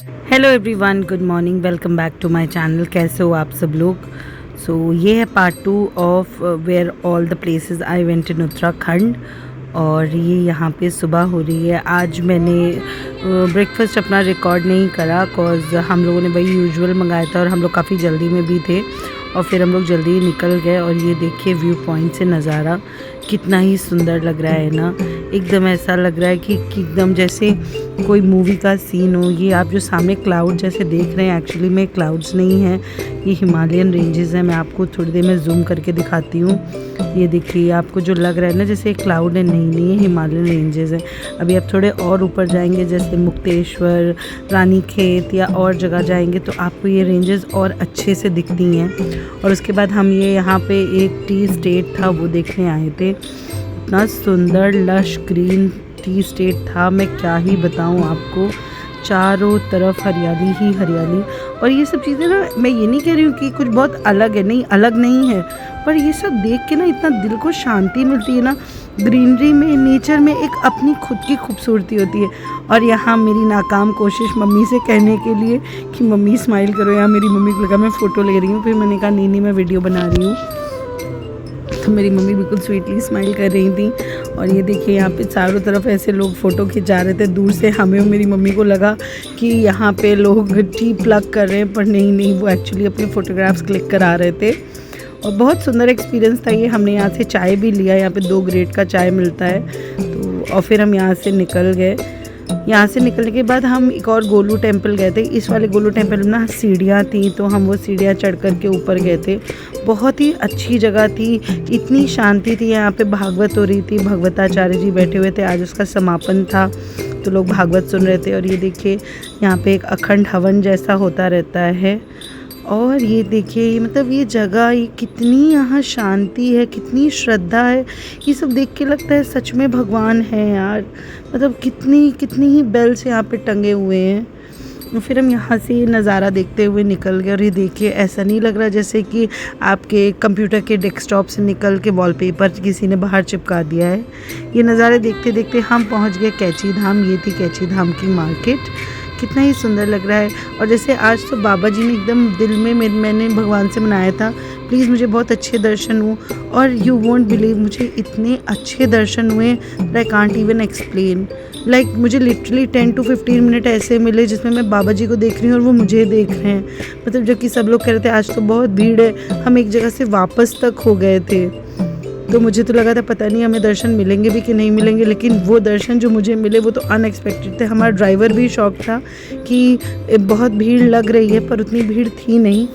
Hello everyone, good morning, welcome back to my channel. कैसे हो आप सब लोग? ये है part 2 of where all the places I went in Uttarakhand. और ये यहाँ पे सुबह हो रही है। आज मैंने ब्रेकफास्ट अपना रिकॉर्ड नहीं करा कॉज हम लोगों ने वही यूजुअल मंगाया था और हम लोग काफ़ी जल्दी में भी थे और फिर हम लोग जल्दी ही निकल गए। और ये देखिए व्यू पॉइंट से नज़ारा कितना ही सुंदर लग रहा है ना। एकदम ऐसा लग रहा है कि एकदम जैसे कोई मूवी का सीन हो। ये आप जो सामने क्लाउड जैसे देख रहे हैं, एक्चुअली में क्लाउड्स नहीं हैं, ये हिमालयन रेंजेस हैं। मैं आपको थोड़ी देर में जूम करके दिखाती हूँ। ये देखिए, आपको जो लग रहा है ना जैसे क्लाउड है, नहीं ये हिमालयन रेंजेस हैं। अभी आप थोड़े और ऊपर जाएंगे जैसे मुक्तेश्वर, रानीखेत या और जगह जाएंगे तो आपको ये रेंजेस और अच्छे से दिखती हैं। और उसके बाद हम ये यहाँ पे एक टी स्टेट था वो देखने आए थे। इतना सुंदर लश ग्रीन टी स्टेट था, मैं क्या ही बताऊँ आपको। चारों तरफ हरियाली ही हरियाली। और ये सब चीज़ें ना, मैं ये नहीं कह रही हूँ कि कुछ बहुत अलग है, नहीं अलग नहीं है, पर ये सब देख के ना इतना दिल को शांति मिलती है ना। ग्रीनरी में, नेचर में एक अपनी खुद की खूबसूरती होती है। और यहाँ मेरी नाकाम कोशिश मम्मी से कहने के लिए कि मम्मी स्माइल करो, यहाँ मेरी मम्मी को लगा मैं फ़ोटो ले रही हूँ, फिर मैंने कहा नहीं मैं वीडियो बना रही हूँ। तो मेरी मम्मी बिल्कुल स्वीटली स्माइल कर रही थी। और ये देखिए, यहाँ पे चारों तरफ ऐसे लोग फ़ोटो खिंचा रहे थे। दूर से हमें और मेरी मम्मी को लगा कि यहाँ पे लोग टी प्लग कर रहे हैं, पर नहीं वो एक्चुअली अपने फ़ोटोग्राफ्स क्लिक करा रहे थे। और बहुत सुंदर एक्सपीरियंस था ये। हमने यहाँ से चाय भी लिया, यहाँ पे 2 ग्रेड का चाय मिलता है। तो और फिर हम यहाँ से निकल गए। यहाँ से निकलने के बाद हम एक और गोलू टेम्पल गए थे। इस वाले गोलू टेम्पल में ना सीढ़ियाँ थी, तो हम वो सीढ़ियाँ चढ़ कर के ऊपर गए थे। बहुत ही अच्छी जगह थी, इतनी शांति थी। यहाँ पे भागवत हो रही थी, भगवताचार्य जी बैठे हुए थे, आज उसका समापन था तो लोग भागवत सुन रहे थे। और ये देखिए, यहाँ पे एक अखंड हवन जैसा होता रहता है। और ये देखिए, मतलब ये जगह, ये कितनी यहाँ शांति है, कितनी श्रद्धा है। ये सब देख के लगता है सच में भगवान है यार। मतलब कितनी ही बेल्स यहाँ पे टंगे हुए हैं। फिर हम यहाँ से ये नज़ारा देखते हुए निकल गए। और ये देखिए, ऐसा नहीं लग रहा जैसे कि आपके कंप्यूटर के डेस्कटॉप से निकल के वॉलपेपर किसी ने बाहर चिपका दिया है। ये नज़ारे देखते देखते हम पहुँच गए कैची धाम। ये थी कैची धाम की मार्केट। कितना ही सुंदर लग रहा है। और जैसे आज तो बाबा जी ने एकदम दिल में मैंने भगवान से मनाया था, प्लीज़ मुझे बहुत अच्छे दर्शन हो। और यू वोंट बिलीव, मुझे इतने अच्छे दर्शन हुए that I can't even explain. Like मुझे लिटरली 10 to 15 मिनट ऐसे मिले जिसमें मैं बाबा जी को देख रही हूँ और वो मुझे देख रहे हैं। मतलब जबकि सब लोग कह रहे थे आज तो बहुत भीड़ है, हम एक जगह से वापस तक हो गए थे। तो मुझे तो लगा था पता नहीं हमें दर्शन मिलेंगे भी कि नहीं मिलेंगे, लेकिन वो दर्शन जो मुझे मिले वो तो अनएक्सपेक्टेड थे। हमारा ड्राइवर भी शॉक था कि बहुत भीड़ लग रही है, पर उतनी भीड़ थी नहीं।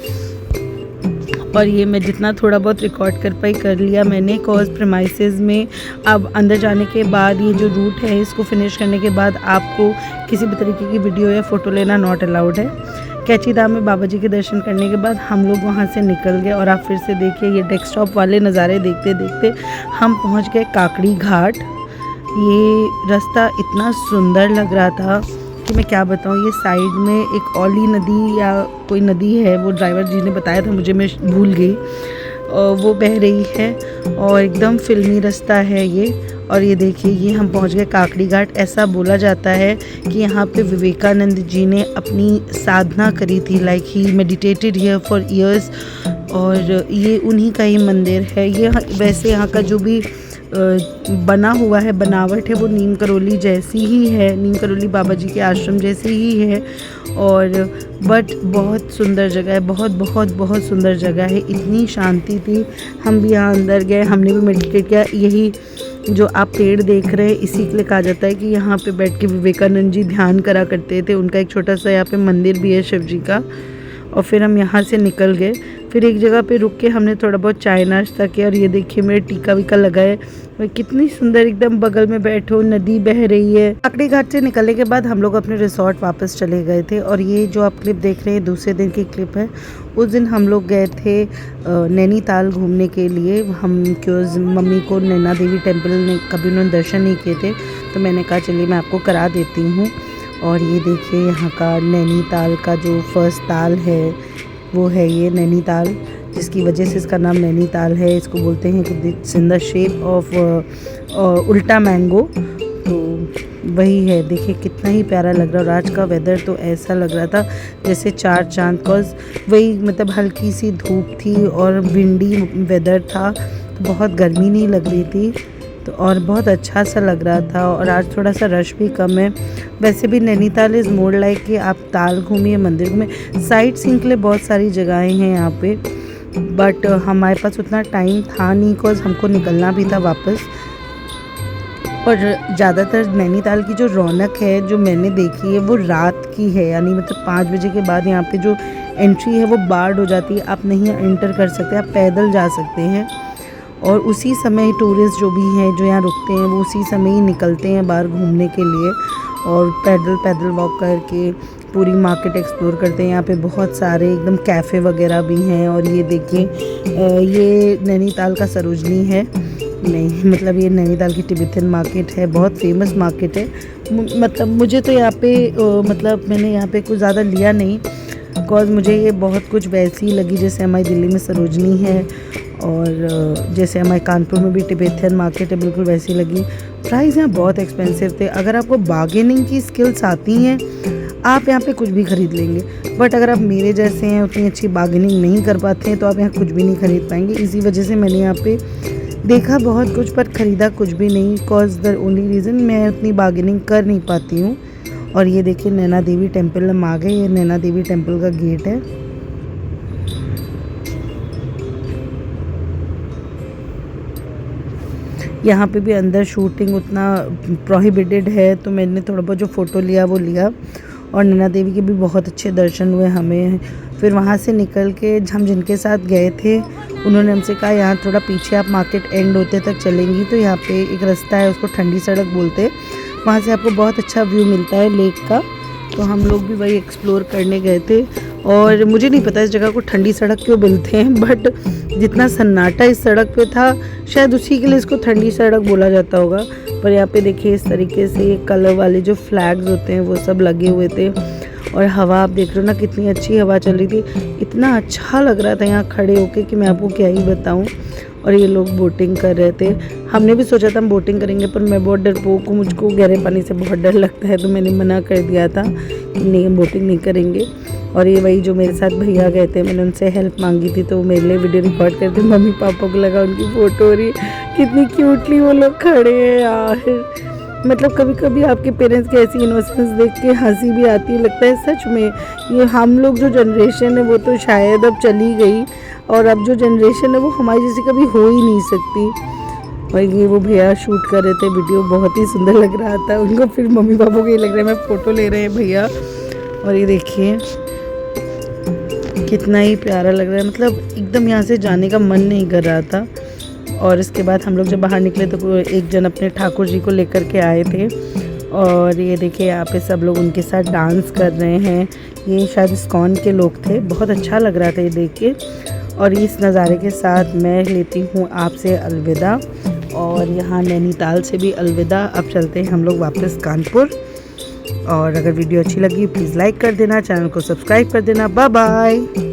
और ये मैं जितना थोड़ा बहुत रिकॉर्ड कर पाई कर लिया मैंने, कॉज प्रेमाइसेस में अब अंदर जाने के बाद ये जो रूट है इसको फिनिश करने के बाद आपको किसी भी तरीके की वीडियो या फ़ोटो लेना नॉट अलाउड है। कैची धाम में बाबा जी के दर्शन करने के बाद हम लोग वहाँ से निकल गए। और आप फिर से देखिए, ये डेस्कटॉप वाले नज़ारे देखते देखते हम पहुँच गए काकड़ी घाट। ये रास्ता इतना सुंदर लग रहा था कि मैं क्या बताऊँ। ये साइड में एक औली नदी या कोई नदी है, वो ड्राइवर जी ने बताया था मुझे, मैं भूल गई, वो बह रही है और एकदम फिल्मी रास्ता है ये। और ये देखिए, ये हम पहुंच गए काकड़ी घाट। ऐसा बोला जाता है कि यहाँ पे विवेकानंद जी ने अपनी साधना करी थी, like he meditated here for years. और ये उन्हीं का ही मंदिर है। ये वैसे यहाँ का जो भी बना हुआ है, बनावट है, वो नीम करोली जैसी ही है, नीम करोली बाबा जी के आश्रम जैसे ही है। और बट बहुत सुंदर जगह है, बहुत सुंदर जगह है। इतनी शांति थी। हम भी यहाँ अंदर गए, हमने भी मेडिटेट किया। यही जो आप पेड़ देख रहे हैं इसी के लिए कहा जाता है कि यहाँ पे बैठ के विवेकानंद जी ध्यान करा करते थे। उनका एक छोटा सा यहाँ पे मंदिर भी है शिव जी का। और फिर हम यहाँ से निकल गए। फिर एक जगह पे रुक के हमने थोड़ा बहुत चाय नाश्ता किया। और ये देखिए, मेरे टीका वीका लगाए, कितनी सुंदर, एकदम बगल में बैठो, नदी बह रही है। काकड़ी घाट से निकलने के बाद हम लोग अपने रिसोर्ट वापस चले गए थे। और ये जो आप क्लिप देख रहे हैं दूसरे दिन की क्लिप है। उस दिन हम लोग गए थे नैनीताल घूमने के लिए। हम क्यों मम्मी को नैना देवी टेम्पल ने कभी उन्होंने दर्शन नहीं किए थे, तो मैंने कहा चलिए मैं आपको करा देती हूँ। और ये देखिए, यहाँ का नैनीताल का जो फर्स्ट ताल है वो है ये नैनीताल, जिसकी वजह से इसका नाम नैनीताल है। इसको बोलते हैं कि it's in the shape of उल्टा मैंगो। तो वही है, देखिए कितना ही प्यारा लग रहा है। और आज का वेदर तो ऐसा लग रहा था जैसे चार चांद, कॉज वही मतलब हल्की सी धूप थी और विंडी वेदर था, तो बहुत गर्मी नहीं लग रही थी, तो और बहुत अच्छा सा लग रहा था। और आज थोड़ा सा रश भी कम है। वैसे भी नैनीताल इज़ मोर लाइक कि आप ताल घूमिए, मंदिर घूमिए, साइट सीइंग के लिए बहुत सारी जगहें हैं यहाँ पे, बट हमारे पास उतना टाइम था नहीं, बिकॉज हमको निकलना भी था वापस। और ज़्यादातर नैनीताल की जो रौनक है जो मैंने देखी है वो रात की है, यानी मतलब 5 बजे के बाद यहाँ पे जो एंट्री है वो बार्ड हो जाती है, आप नहीं एंटर कर सकते, आप पैदल जा सकते हैं। और उसी समय टूरिस्ट जो भी हैं जो यहाँ रुकते हैं वो उसी समय ही निकलते हैं बाहर घूमने के लिए, और पैदल वॉक करके पूरी मार्केट एक्सप्लोर करते हैं। यहाँ पे बहुत सारे एकदम कैफ़े वगैरह भी हैं। और ये देखिए ये नैनीताल का सरोजनी है, नहीं मतलब ये नैनीताल की तिब्बतन मार्केट है, बहुत फेमस मार्केट है। मतलब मुझे तो यहाँ पे मतलब मैंने यहाँ पे कुछ ज़्यादा लिया नहीं, बिकॉज मुझे ये बहुत कुछ वैसी ही लगी जैसे हमारी दिल्ली में सरोजनी है, और जैसे हमारे कानपुर में भी तिब्बतन मार्केट है, बिल्कुल वैसी लगी। प्राइस यहाँ बहुत एक्सपेंसिव थे। अगर आपको बार्गेनिंग की स्किल्स आती हैं आप यहाँ पे कुछ भी ख़रीद लेंगे, बट अगर आप मेरे जैसे हैं उतनी अच्छी बार्गेनिंग नहीं कर पाते हैं तो आप यहाँ कुछ भी नहीं ख़रीद पाएंगे। इसी वजह से मैंने यहाँ पे देखा बहुत कुछ पर ख़रीदा कुछ भी नहीं, कॉज द ओनली रीज़न मैं उतनी बार्गेनिंग कर नहीं पाती हूँ। और ये देखिए नैना देवी टेम्पल हम आ गए, ये नैना देवी टेम्पल का गेट है। यहाँ पे भी अंदर शूटिंग उतना प्रोहिबिटेड है, तो मैंने थोड़ा बहुत जो फ़ोटो लिया वो लिया। और नैना देवी के भी बहुत अच्छे दर्शन हुए हमें। फिर वहाँ से निकल के हम जिनके साथ गए थे उन्होंने हमसे कहा यहाँ थोड़ा पीछे आप मार्केट एंड होते तक चलेंगी तो यहाँ पे एक रास्ता है, उसको ठंडी सड़क बोलते हैं, वहाँ से आपको बहुत अच्छा व्यू मिलता है लेक का। तो हम लोग भी वही एक्सप्लोर करने गए थे। और मुझे नहीं पता इस जगह को ठंडी सड़क क्यों बोलते हैं, बट जितना सन्नाटा इस सड़क पे था शायद उसी के लिए इसको ठंडी सड़क बोला जाता होगा। पर यहाँ पे देखिए इस तरीके से कलर वाले जो फ्लैग्स होते हैं वो सब लगे हुए थे। और हवा आप देख रहे हो ना कितनी अच्छी हवा चल रही थी, इतना अच्छा लग रहा था यहाँ खड़े होके कि मैं आपको क्या ही बताऊँ। और ये लोग बोटिंग कर रहे थे, हमने भी सोचा था हम बोटिंग करेंगे, पर मैं बहुत डरपोक हूँ, मुझको गहरे पानी से बहुत डर लगता है, तो मैंने मना कर दिया था कि नहीं हम बोटिंग नहीं करेंगे। और ये वही जो मेरे साथ भैया गए थे, मैंने उनसे हेल्प मांगी थी तो वो मेरे लिए वीडियो रिकॉर्ड करते, मम्मी पापा को लगा उनकी फ़ोटो हो रही, कितनी क्यूटली वो लोग खड़े हैं यार। मतलब कभी कभी आपके पेरेंट्स की ऐसी इनोसेंस देख के हंसी भी आती है, लगता है सच में ये हम लोग जो जनरेशन है वो तो शायद अब चली गई, और अब जो जनरेशन है वो हमारी जैसी कभी हो ही नहीं सकती। और ये वो भैया शूट कर रहे थे वीडियो, बहुत ही सुंदर लग रहा था उनको। फिर मम्मी पापा को ये लग रहा है मैं फ़ोटो ले रहे हैं भैया। और ये देखिए कितना ही प्यारा लग रहा है, मतलब एकदम यहाँ से जाने का मन नहीं कर रहा था। और इसके बाद हम लोग जब बाहर निकले तो एक जन अपने ठाकुर जी को लेकर के आए थे, और ये देखिए यहाँ पे सब लोग उनके साथ डांस कर रहे हैं। ये शायद इस्कॉन के लोग थे, बहुत अच्छा लग रहा था ये देख के। और इस नज़ारे के साथ मैं लेती हूँ आपसे अलविदा, और यहाँ नैनीताल से भी अलविदा। अब चलते हैं हम लोग वापस कानपुर। और अगर वीडियो अच्छी लगी प्लीज़ लाइक कर देना, चैनल को सब्सक्राइब कर देना। Bye bye.